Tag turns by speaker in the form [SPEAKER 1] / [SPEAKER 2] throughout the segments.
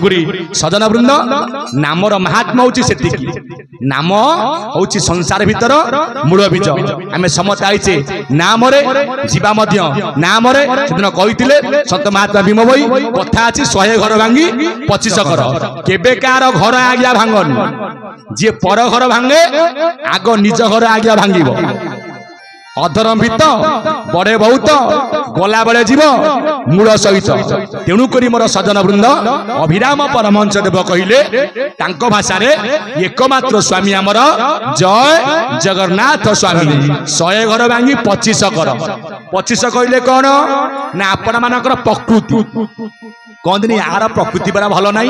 [SPEAKER 1] तेणुकरी सजन वृंद नामर महात्मा हूँ सेतिकी नाम हूँ संसार भीतर मूल बीज आम समस्त आईचे नाम जीवा नाम सेदिन कही सत महात्मा भीम भाई कथा अच्छी 100 घर भांगी 25 घर केबे कार घर आज्ञा भांगनी जी पर घर भांगे आग निज घर आज्ञा भांगिब अधरंभित बड़े बहुत गला बेले जीव मूल सहित तेणुक मोर सजन वृंद अभिराम परमहंस देव कहले तांको भाषा एकमात्र स्वामी आमर जय जगन्नाथ स्वामी 100 घर भांगी 25 घर 25 कहले कौन ना आपण मानकर प्रकृति कहते यार प्रकृति बड़ा भल ना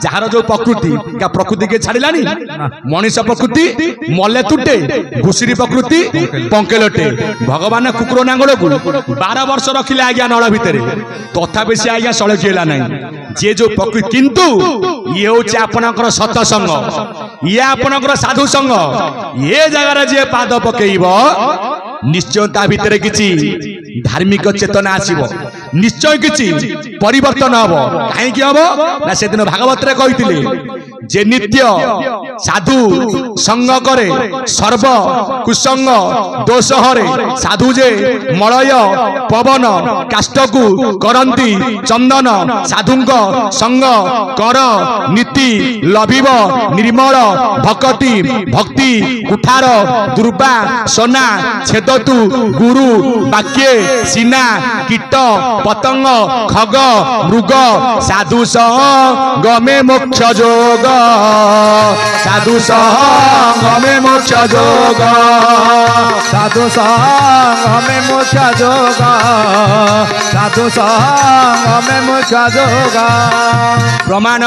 [SPEAKER 1] जार जो प्रकृति क्या प्रकृति के छाड़िलानी मनीष प्रकृति मले तुटे घुषुरी प्रकृति पंकेलटे भगवान कुकुर नांगल को 12 वर्ष रखिले आज्ञा नल भितर तथापि से आज्ञा सड़कीला ना जे जो प्रकृति किंतु ये हूँ आपणकर सत्संग ये आपणकर साधु संग ये जगार जे पाद पकेब निश्चय ता भितर किछि धार्मिक चेतना आसीबो निश्चय किछि परिवर्तन हबो काहे कि हबो ना से दिन भागवत रे कहिथिले जे नित्य साधु संग करे सर्व कुसंग दोष हरे साधु जे मलय पवन काष्ठकु करंती चंदन साधुंक संग कर नीति लभिब निर्मल भक्ति भक्ति कुठार दुर्बा सोना छेदतु गुरु वाक्ये सीना कीट पतंग खग मृग साधु संगमे मोक्ष जोग साधु संगमे मोक्ष जोग
[SPEAKER 2] साधु संगमे मोक्ष जोग साधु संगमे मोक्ष जोग
[SPEAKER 1] प्रमाण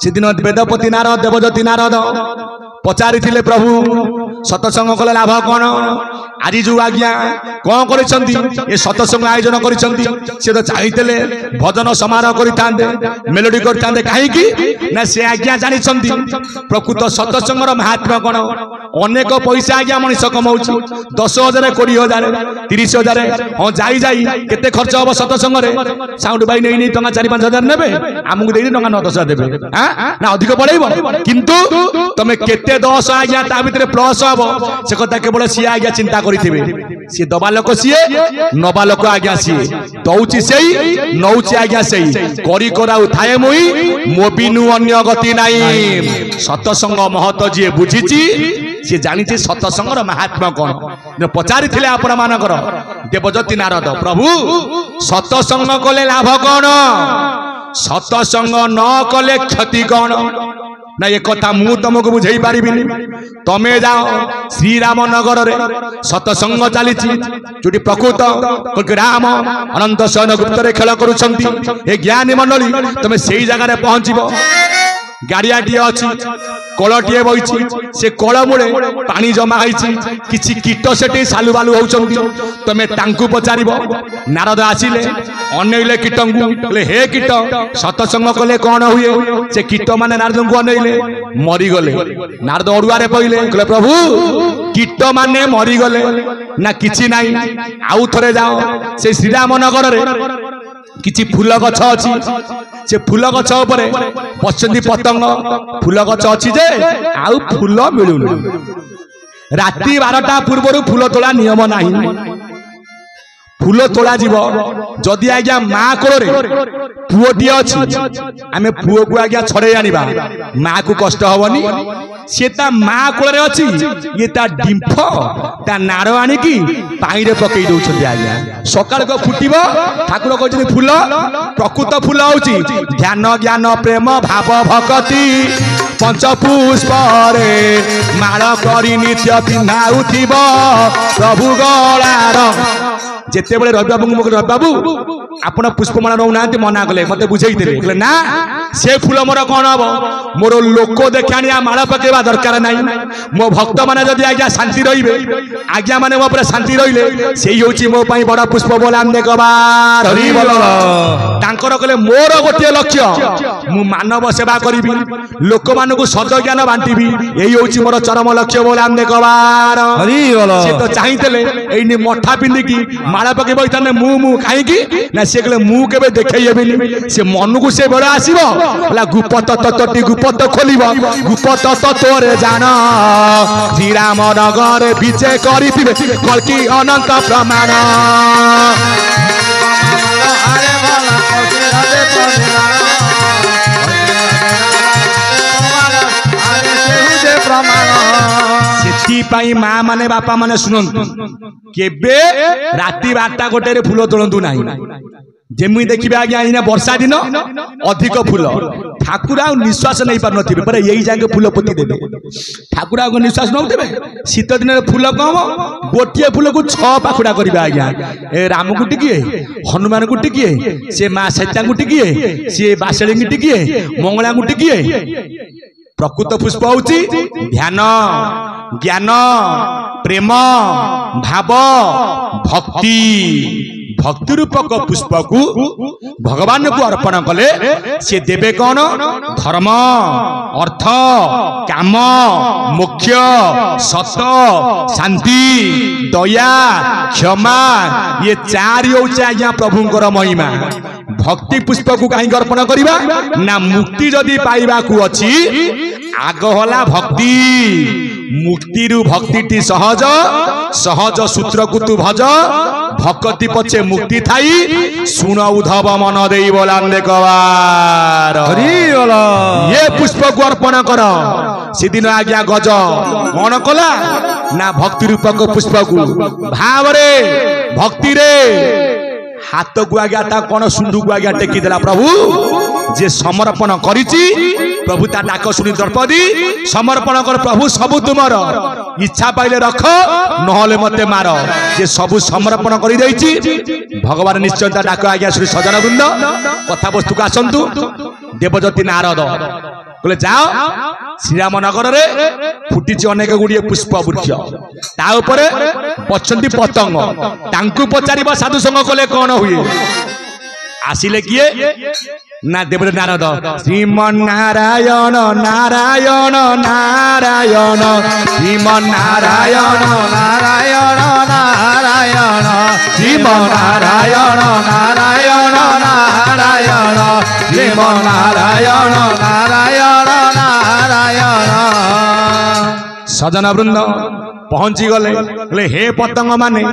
[SPEAKER 1] सेदिन वेदपति नारद देवज्योति नारद पचारि प्रभु सत्संग कले लाभ कौन आज जो आज्ञा कौन कर सत्संग आयोजन कर तो चाहिए भजन समारोह करते मेलोडी करते कहीं ना से आज्ञा जानी प्रकृत सत्संगर महात्मा कौन अनेक पैसा आज्ञा मनीष कमाऊ 10,000 20,000 30,000 हाँ जाई केते खर्च हम सत्संग साउंड बाई नहीं टंका 4-5,000 ने आमको दे 9-10,000 देवे ना अधिक बढ़ेब किंतु तुम केते 10 आज्ञा ता भितर प्लस हम से कथा केवल सी आज्ञा चिंता करेंगे सी दबा लोक सी नबा लोक आज्ञा सी दौची से नौची आज्ञा से करी कराऊ थाए मुई मोबिनु अन्य गति नहीं सत्संग महत्व जी बुझीची सी जानी सत्संगर महात्मा कौन पचारि थे आपण मानकर देवज्योति नारद प्रभु सत्संग कले लाभ कौन सत्संग न कले क्षति कौन ना ये कथा मु तुमको बुझे पारि तमे जाओ श्रीराम नगर रे सत्संग चली जो प्रकृत राम अनंत शयन गुप्त रे खेल कर ज्ञानी मंडली तुम से जगह पहुंचब गाड़ियाटी अच्छी कलटे बही से कल मूले पानी जमा किसी कीट से सालु बालु होती तुम पचार नारद आसिले अनैले कीट को हे कीट सत्संग कले कौन हुए से कीट माने नारद को अनैले मरीगले नारद अड़ुआरे पहिले कहले प्रभु कीट माने मरीगले ना किछि नाई आउ थरे जाओ से श्रीराम नगर रे किछि फूल गछ अछि से फूल गछ उपरे पछंदी पतंग फूल गछ अछि जे आउ फूल मिलुनी राति 12टा पूर्व फूल तोला नियम नाही फूल तोला जीव जदि आज्ञा माँ कोଳରେ पुओटी अच्छी आम पुओ को आज्ञा छड़े आनिबा माँ को कष्ट हबनी सी ता माँ कोଳରେ अच्छी ये ता डिंफ ता नाड़ आनिकी पानी रे पकई दउछन आज्ञा सकाळ को फुटिबो ठाकुर कहछन फूल प्रकृत फूल होची ध्यान ज्ञान प्रेम भाव भक्ति पंचपुष्प रे माळ करी नित्य पिन्हाउथिबो प्रभु गलार जिते बड़े रवि बाबू रवि बाबू आपण पुष्पमाला नौना मना कले मत बुझे ना से फूल मोर कौन हम मोर लोक देखा माड़ पकेवा दरकार ना मो भक्त मैंने जब आज्ञा शांति रे आज्ञा मैंने मो शांति रे से ही मो बड़ पुष्प बोला देखबार तांकर कहले मोर गोटे लक्ष्य मु मानव सेवा करी लोक मानक सज ज्ञान बांटीबी यही होची मोर चरम लक्ष्य बोले आम देखबार से तो चाहिए एने मठा पिंधिकी माला पके बैठाने मु कहीं ना सी कहले मु केबे देखैबेनी से मन को से बेड़ा आसीबो होला गुप्त तत्वटी गुप्त खोलिब गुप्त तत्वरे जान श्रीराम नगर विजय करिथिबे कल्कि अनंत प्रमाण से माँ माने बापा माने शुणु केबे राति 12टा गोटे फूल तोड़ू ना जमी देखिए आज्ञा इन वर्षा दिन अधिक फूल ठाकुर आ निश्वास नहीं पार थे पर यही जाके फूल पोती देवे ठाकुर आ निश्वास नौथे शीत दिन फूल कम गोटे फूल को 6 पाखुड़ा करेंगे आज्ञा ए राम को टिकिए हनुमान को टिकिए सी माँ सैता को टिकिए सी बासड़ी की टिकिए मंगला को टिकिए प्रकृत पुष्प होची ध्यान ज्ञान प्रेम भाव भक्ति भक्ति रूपक पुष्प को भगवान को अर्पण कले से देवे कौन धर्म अर्थ काम मोक्ष सत शांति दया क्षमा ये 4 होचे आज्ञा प्रभुंकर महिमा भक्ति पुष्प को कहीं अर्पण करवा ना मुक्ति जदि पाइबा को अच्छी आग होला भक्ति मुक्ति रु भक्ति सहज सहज सूत्र को तू भज भक्ति पछे मुक्ति थाई सुन उधव मन देई बोलान देखवार ये पुष्प को अर्पण कर सिदिन आज्ञा गज कौन कला ना भक्ति रूपक पुष्प को भाव रे भक्ति रे हाथ को आज्ञा ता कौन सुंडू को आज्ञा टेकी देला प्रभु जे समर्पण करिछि प्रभु ता डाक सुनी द्रौपदी समर्पण कर प्रभु सबु तुमर इच्छा पाइले रख नहले मते मार जे सबु समर्पण करि दैछि भगवान निश्चय ता डाक आज्ञा सुनी सजन वृंद कथा वस्तु को आसंतु देवजती नारद बोले जाओ श्रीराम नगर रे फुटी अनेक गुड़िए पुष्प वृक्ष ता उपरे पछंती पतंग तांकु पचारिबा साधु संग कले कौन हुए आसिले किए ना देवरे नारद श्रीमन नारायण नारायण नारायण श्रीमन नारायण नारायण नारायण श्रीमन नारायण नारायण नारायण श्रीमन नारायण नारायण नारायण सजन वृंद पहुंची गले हे पतंग माने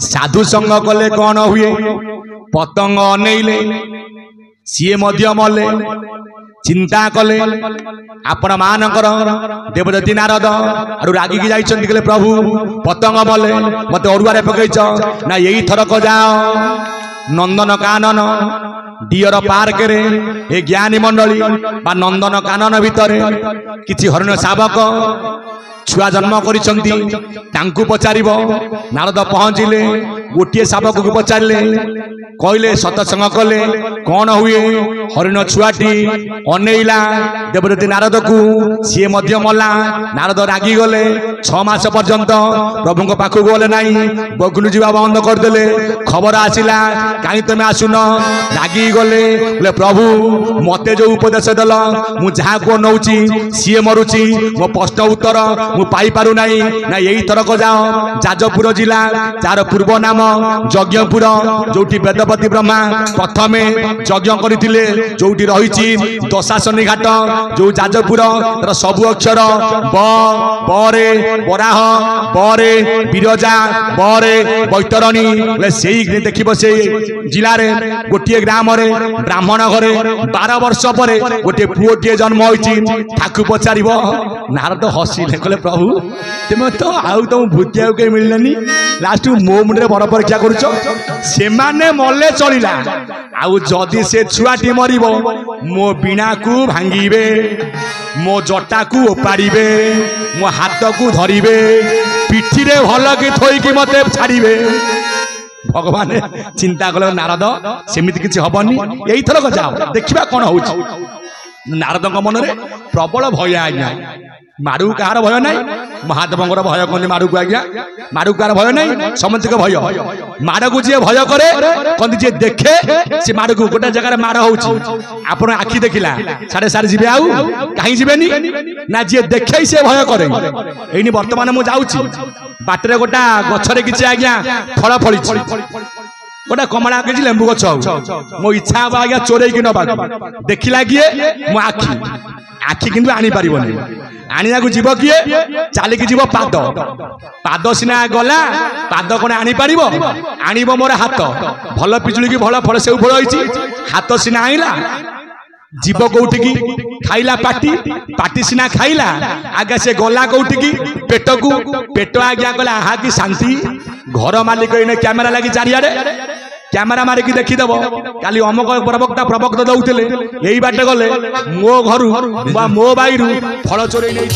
[SPEAKER 1] साधु संग कले कौन हुए पतंग अनेइले सीए मध्य मले चिंता कले आपण मानकर देवदत्ती नारद आरु रागी की जाइछन्ति कहले प्रभु पतंग मले मते अरुआरे पकैछ ना यही थरक जाओ नंदन कानन डियर पार्क रे ए ज्ञानी मंडली बा नंदन कानन भितरे किछि हरिण शावक छुआ जन्म करिसंती तांकु पचारिबो नारद पहुंचिले गोटे शावक को पचारिले कहले सतसंग कले कौन हुए हरिण छुआटी अनेइला देवदत्ती नारद को सी मध्य मला नारद रागी गले 6 मास पर्यंत प्रभु पाखु गले नाई बगुलु जीवा बंद करदेले खबर आसिला कहीं तुम आसुन रागी गले बोले प्रभु मते जो उपदेश देल मु जहाँ को नौची सी मरुची मो प्रश्न उत्तर मु पाई पारु नाही ना यही थरक जाओ जाजपुर जिला तार पूर्व नाम यज्ञपुर जोटी वेदपति ब्रह्मा प्रथमे यज्ञ करथिले जोटी रहिछि दशाशनी घाट जो जाजपुर तर सब अक्षर ब बरे बराह बरे बिरजा बरे बैतरणी सेही देखिबो से जिला रे गोटे ग्राम रे ब्राह्मण घरे 12 वर्ष पर गोटे पुओटे जन्म होइछि ठाकु पचारिबो नारद हसिले कहले प्रभु तुम तो आउ तुम भूतिया के मिलनी लास्ट मो मुंडे बड़ परीक्षा करुच से माने मले चलिला आउ जदि से छुआटी मरिबो मो बीणा को भांगीबे मो जटा को ओपाड़ीबे मो हाथ को धरिबे पिठी रे भल कि थोइकी मते छाड़ीबे भगवान चिंता कले नारद सेमिति किछि हबनी एई थरक जाओ देखिबा कोन होउछि नारद मन रे प्रबल भय आज्ञा मारू कहार भय नहीं महादेवंकर भय कहते मारू को आज्ञा मारू कहार भय नहीं समस्त भय माड़ को जी भय करे कहते जी देखे से माड़ को गोटे जगह माड़ होपर आखि देखला साढ़े सारे जी आउ कहीं जीवेनी ना जी देखे से भय करे ये बर्तमान मुझे बाटर गोटा गचरे किसी आज्ञा फल फली गोटे कमला कि लेंबू गछ मो इच्छा हम आज्ञा चोरे कि नवा देखला किए मो आखि आखि किंतु आनी पारिबनी आनिया को जीव किए चलिक जीव पाद पाद सीना गला पाद कौन आनी पारिबो आनिबो मोर हाथ भल पिजुली की भल फल से फल होइछि हाथ सीना आइला जीव कौटी की खाइला पाटी पाटी सीना खाइला आगे से गला कौटी की पेट को पेट आज्ञा कला आहा की शांति घर मालिक इने कैमेरा लगी चारियाडे कैमेरा मारिकी देखीदेव काली अमक प्रवक्ता प्रवक्त दौले यही बाटे गले मो घर मो बाई फल चोरे नहीं।